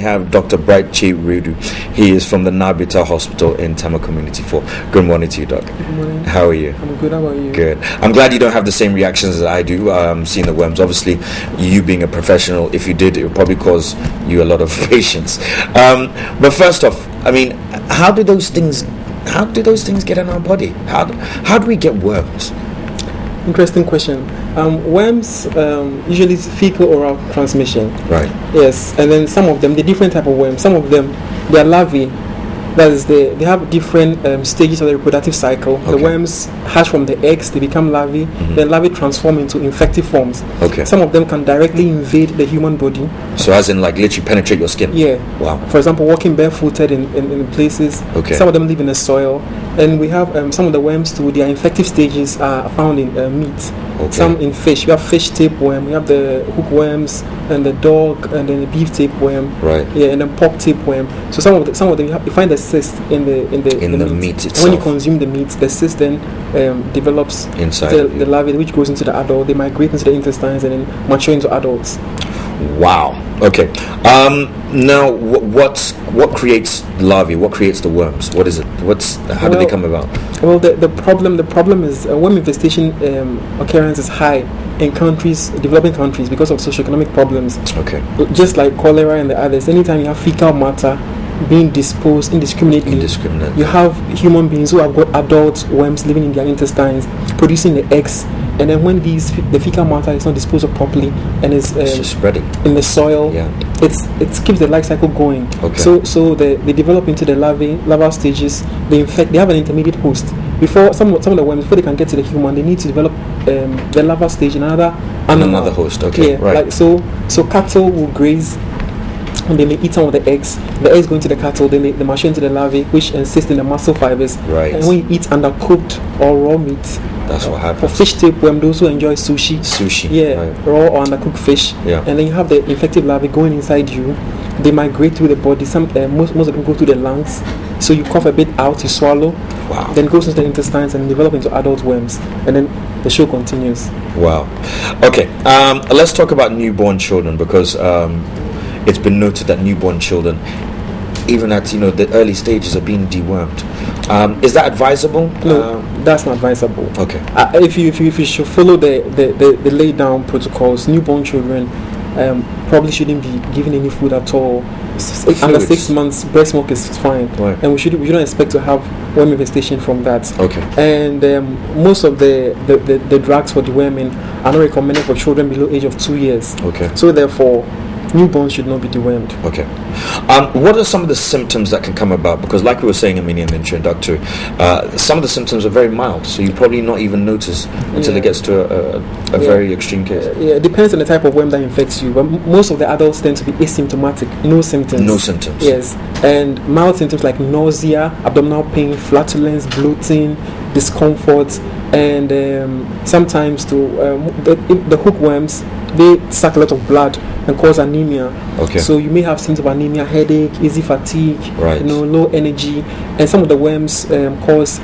have Dr. Bright Chi Rudu. He is from the Nabita Hospital in Tama Community 4. Good morning to you, Doc. Good morning. How are you? I'm good. How about you? Good. I'm glad you don't have the same reactions as I do, seeing the worms. Obviously, you being a professional, if you did, it would probably cause you a lot of patience. But first off, I mean, how do those things get in our body? How do we get worms? Interesting question. Worms usually is fecal oral transmission. Right. Yes, and then some of them, the different type of worms. Some of them, they are larvae. That is, they have different stages of the reproductive cycle. Okay. The worms hatch from the eggs, they become larvae, then larvae transform into infective forms. Okay. Some of them can directly invade the human body. So as in like literally penetrate your skin? Yeah. Wow. For example, walking barefooted in places. Okay. Some of them live in the soil. And we have some of the worms too, their infective stages are found in meat. Okay. Some in fish. We have fish tapeworm, we have the hookworms, and the dog, and then the beef tapeworm. Right. Yeah, and then pork tapeworm. So some of them you find the cyst in the meat itself. When you consume the meat, the cyst then develops inside the larvae, which goes into the adult. They migrate into the intestines and then mature into adults. Wow. Okay. Now, what creates larvae? What creates the worms? What is it? How do they come about? Well, the problem is worm infestation occurrence is high in developing countries, because of socioeconomic problems. Okay. Just like cholera and the others. Anytime you have fecal matter being disposed indiscriminately, you have human beings who have got adult worms living in their intestines, producing the eggs, and then when the fecal matter is not disposed of properly and is just spreading in the soil, it keeps the life cycle going. Okay. So they develop into the larval stages. They have an intermediate host. Before some of the worms, before they can get to the human, they need to develop the larval stage in another host. Okay. Yeah, right. Like so cattle will graze, and then they eat some of the eggs. The eggs go into the cattle, then they mature into the larvae, which insist in the muscle fibers. Right. And when you eat undercooked or raw meat, that's what happens. For fish tapeworm, those who enjoy sushi. Right. Raw or undercooked fish. Yeah. And then you have the infective larvae going inside you. They migrate through the body. Most of them go through the lungs. So you cough a bit out, you swallow. Wow. Then it goes into the intestines and develop into adult worms. And then the show continues. Wow. Okay. Let's talk about newborn children, because it's been noted that newborn children, even at the early stages, are being dewormed. Is that advisable? No, that's not advisable. Okay. If you should follow the laid down protocols, newborn children probably shouldn't be given any food at all. Under 6 months, breast milk is fine, right. And we don't expect to have worm infestation from that. Okay. And most of the drugs for deworming are not recommended for children below age of 2 years. Okay. So therefore, newborns should not be dewormed. Okay. What are some of the symptoms that can come about? Because like we were saying in the introductory, some of the symptoms are very mild, so you probably not even notice until it gets to a very extreme case. It depends on the type of worm that infects you, but most of the adults tend to be asymptomatic, no symptoms. No symptoms. Yes. And mild symptoms like nausea, abdominal pain, flatulence, bloating, discomfort, and sometimes the hookworms, they suck a lot of blood and cause anemia. Okay. So you may have symptoms of anemia, headache, easy fatigue, right. Low energy, and some of the worms cause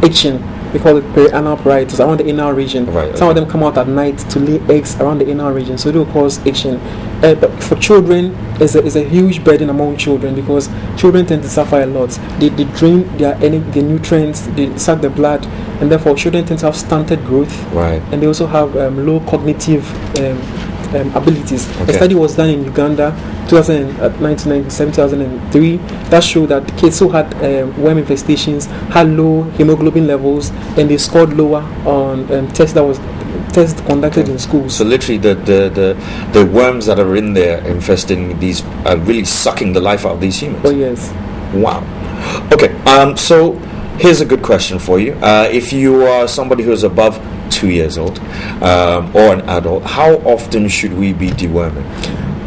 itching. We call it perianal pruritus around the anal region. Right, some of them come out at night to lay eggs around the anal region, so they will cause itching. But for children, it's a huge burden among children, because children tend to suffer a lot. They drain their nutrients, they suck the blood, and therefore children tend to have stunted growth. Right. And they also have low cognitive abilities. Okay. A study was done in Uganda 1997, 2003 that showed that kids who had worm infestations had low hemoglobin levels, and they scored lower on tests conducted in schools. So literally the worms that are in there infesting these are really sucking the life out of these humans. Oh yes. Wow. Okay. So here's a good question for you. If you are somebody who is above 2 years old or an adult, how often should we be deworming?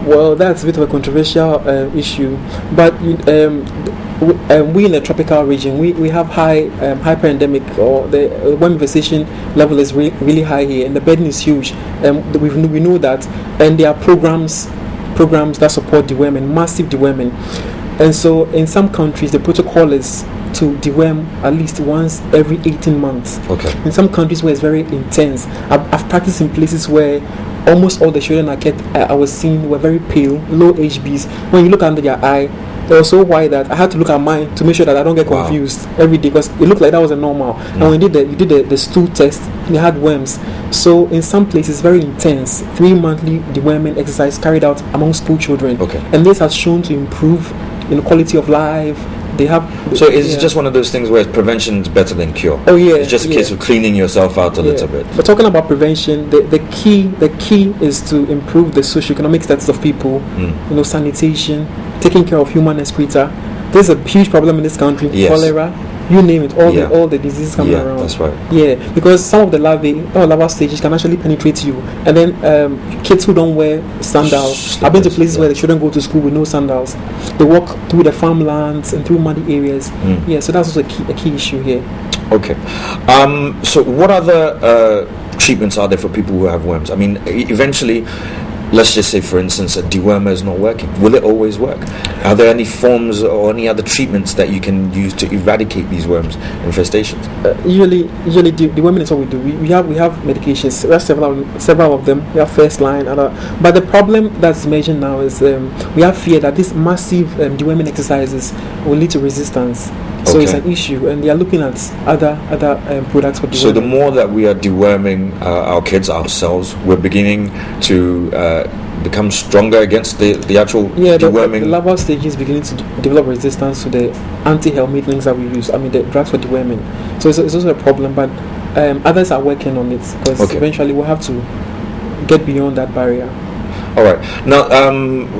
Well, that's a bit of a controversial issue, but we in the tropical region, we have high hyperendemic, or the worm infestation level is really high here, and the burden is huge. We know that, and there are programs that support deworming, massive deworming. And so in some countries the protocol is to deworm at least once every 18 months. Okay. In some countries where it's very intense, I've practiced in places where almost all the children I was seeing were very pale, low HBs. When you look under their eye, they were so white that I had to look at mine to make sure that I don't get confused every day, because it looked like that was a normal. And when you did the stool test, they had worms. So in some places, very intense 3 monthly deworming exercise carried out among school children. Okay. And this has shown to improve quality of life. They have. So it's just one of those things where prevention is better than cure. Oh yeah. It's just a case of cleaning yourself out a little bit. But talking about prevention, the key is to improve the socioeconomic status of people. Sanitation, taking care of human excreta. There's a huge problem in this country. Yes. Cholera, you name it, all the diseases coming around. That's right. Yeah, because some of the larval stages can actually penetrate you, and then kids who don't wear sandals. I've been to places where the children go to school with no sandals. They walk through the farmlands and through muddy areas. Yeah, so that's also a key issue here. Okay. So what other treatments are there for people who have worms? I mean, eventually, let's just say, for instance, a dewormer is not working. Will it always work? Are there any forms or any other treatments that you can use to eradicate these worms infestations? Usually deworming is what we do. We have medications. There are several of them. We have first line, but the problem that's emerging now is we have fear that these massive deworming exercises will lead to resistance. So it's an issue, and they are looking at other products for deworming. So the more that we are deworming our kids ourselves, we're beginning to become stronger against the actual deworming. The larval stage is beginning to develop resistance to the anti-helminth things that we use. I mean, the drugs for deworming. So it's also a problem, but others are working on it, because eventually we'll have to get beyond that barrier. All right. Now,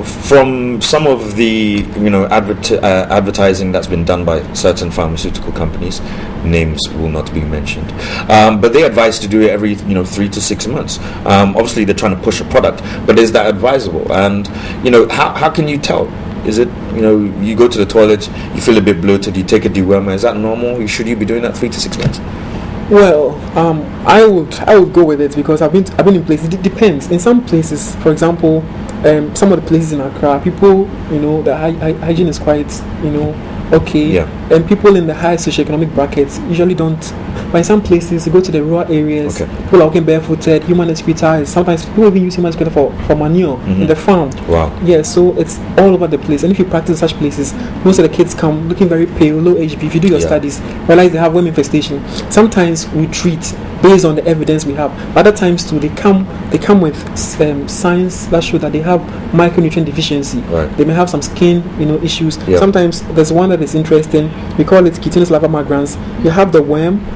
from some of the advertising that's been done by certain pharmaceutical companies, names will not be mentioned, but they advise to do it every 3 to 6 months. Obviously, they're trying to push a product, but is that advisable? And how can you tell? Is it you go to the toilet, you feel a bit bloated, you take a dewormer? Is that normal? Should you be doing that 3 to 6 months? Well, I would go with it, because I've been in places. It depends. In some places, for example, some of the places in Accra, people, the hygiene is quite, okay. Yeah. And people in the high socioeconomic brackets usually don't. But in some places, you go to the rural areas, people are walking barefooted. Human excreta is sometimes people even use human excreta for manure in the farm. Wow. Yeah, so it's all over the place. And if you practice in such places, most of the kids come looking very pale, low HB. If you do your studies, realize they have worm infestation. Sometimes we treat based on the evidence we have. Other times too, they come with signs that show that they have micronutrient deficiency. Right. They may have some skin, issues. Yep. Sometimes there's one that is interesting. We call it Chitinus lava migrans. You have the worm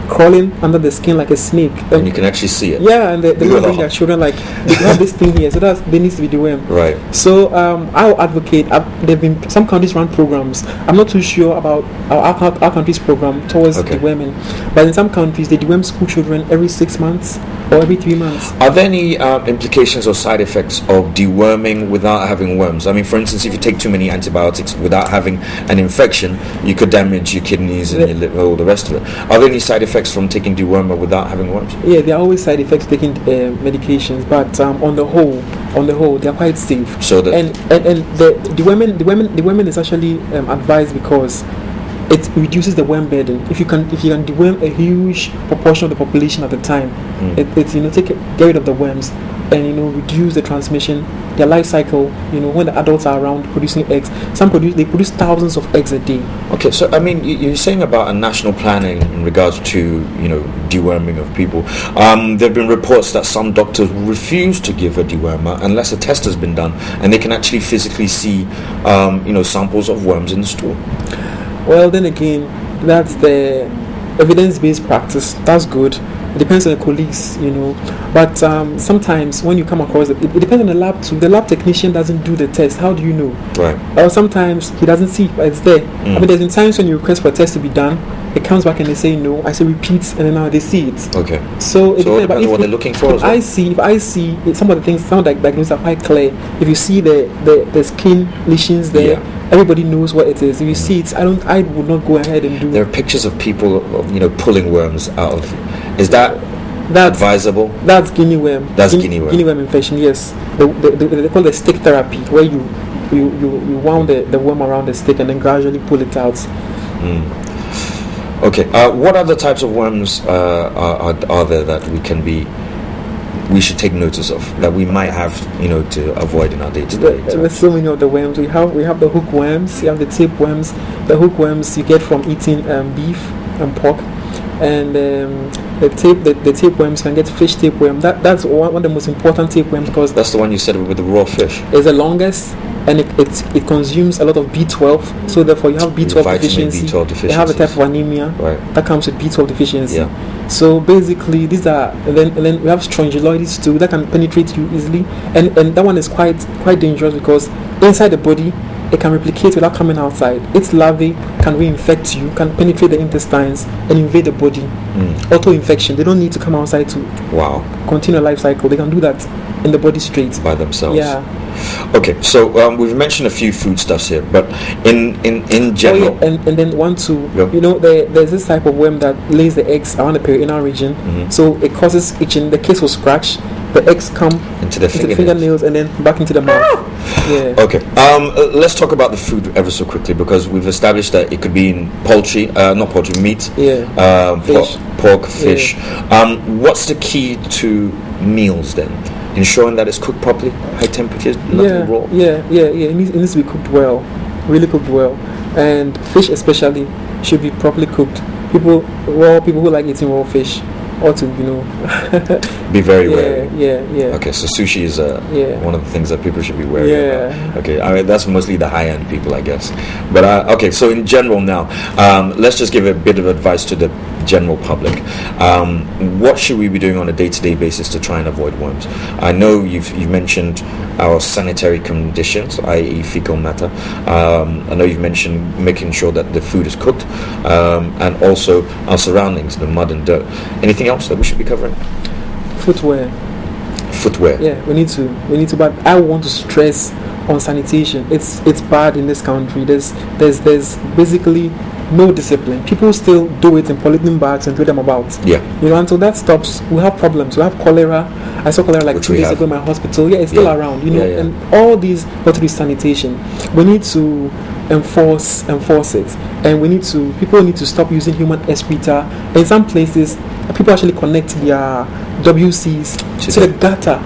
crawling under the skin like a snake, and you can actually see it. Yeah, and they bring their children like they have this thing here, so they need to be dewormed. Right. So I'll advocate. There've been some countries run programs. I'm not too sure about our country's program towards deworming, but in some countries they deworm school children every 6 months or every 3 months. Are there any implications or side effects of deworming without having worms? I mean, for instance, if you take too many antibiotics without having an infection, you could damage your kidneys and your liver, all the rest of it. Are there any side effects from taking dewormer without having worms? Yeah, there are always side effects taking medications, but on the whole, they are quite safe. So and the deworming is actually advised because it reduces the worm burden. If you can deworm a huge proportion of the population at a time, get rid of the worms and reduce the transmission, their life cycle. When the adults are around producing eggs, they produce thousands of eggs a day. Okay, so I mean, you're saying about a national planning in regards to deworming of people. There have been reports that some doctors refuse to give a dewormer unless a test has been done and they can actually physically see samples of worms in the stool. Well, then again, that's the evidence-based practice. That's good. It depends on the colleagues, But sometimes when you come across it depends on the lab too. The lab technician doesn't do the test. How do you know? Right. Or sometimes he doesn't see, but it's there. I mean, there's been times when you request for a test to be done, it comes back and they say no. I say repeat, and then now they see it. Okay. So it depends. But what they're looking for. If I see some of the things sound like diagnosis are quite clear. If you see the skin lesions there. Yeah. Everybody knows what it is. If you see it, I would not go ahead and do. There are pictures of people, pulling worms out of. Is that's advisable? That's guinea worm. Guinea worm. Guinea worm infection. Yes, they call it stick therapy, where you wound the worm around the stick and then gradually pull it out. Okay. What other types of worms are there that we can be we should take notice of, that we might have, to avoid in our day-to-day? There's so many of the worms. We have the hookworms, you have the tapeworms. The hookworms you get from eating beef and pork, and the tapeworms can get fish tapeworm. That's one of the most important tapeworms, because That's the one you said with the raw fish. it's the longest, and it consumes a lot of B12. So therefore you have B12 Vitamin deficiency. B12 You have a type of deficiencies. anemia Right. that comes with B12 deficiency. Yeah. So basically these are, and then we have strongyloids too, that can penetrate you easily, and that one is quite dangerous, because inside the body it can replicate without coming outside. Its larvae can reinfect you, can penetrate the intestines and invade the body. Auto-infection. They don't need to come outside to Wow. continue a life cycle. They can do that in the body straight. By themselves. Yeah. Okay, so we've mentioned a few foodstuffs here, but in general, and then one too, Yep. there's this type of worm that lays the eggs around the perianal region, so it causes itching. The case will scratch, the eggs come into the fingernails. fingernails and then back into the mouth. Yeah. Okay, let's talk about the food ever so quickly, because we've established that it could be in poultry, not poultry, meat, Fish. pork, fish. What's the key to meals then? Ensuring that it's cooked properly, high temperatures, nothing raw. Yeah. It needs to be cooked well, really cooked well, and fish especially should be properly cooked. People who like eating raw fish ought to, Be very wary. Yeah. Okay, so sushi is one of the things that people should be wary Yeah. about. Okay, I mean that's mostly the high-end people, I guess. But okay, so in general now, let's just give a bit of advice to the general public. What should we be doing on a day-to-day basis to try and avoid worms? I know you've mentioned our sanitary conditions, i.e. fecal matter. I know you've mentioned making sure that the food is cooked, and also our surroundings, the mud and dirt. Anything else that we should be covering? Footwear. Yeah, we need to. But I want to stress on sanitation. It's bad in this country. There's basically no discipline. People still do it in polythene bags and throw them about. Yeah. Until that stops, we have problems. We have cholera. I saw cholera like Which 2 we days have. ago in my hospital. Yeah, it's still Yeah. around. Yeah. And all these got to do sanitation. We need to enforce it, and people need to stop using human excreta. In some places, people actually connect their WCs to the gutter,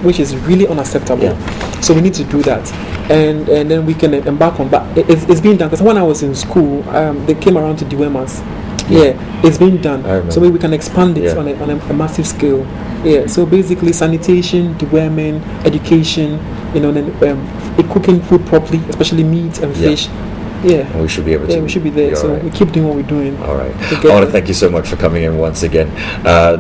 which is really unacceptable. Yeah. So we need to do that, and then we can embark on. But it's being done, because when I was in school, they came around to deworm us. Yeah, it's being done. So maybe we can expand it on a massive scale. Yeah. So basically, sanitation, deworming, education, and then cooking food properly, especially meat and fish. Yeah. And we should be able to. Yeah, we should be there. So we keep doing what we're doing. All right. I want to thank you so much for coming in once again.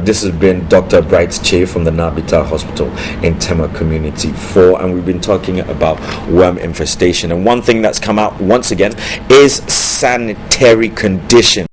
This has been Dr. Bright Che from the Nabita Hospital in Tema Community 4, and we've been talking about worm infestation. And one thing that's come out once again is sanitary conditions.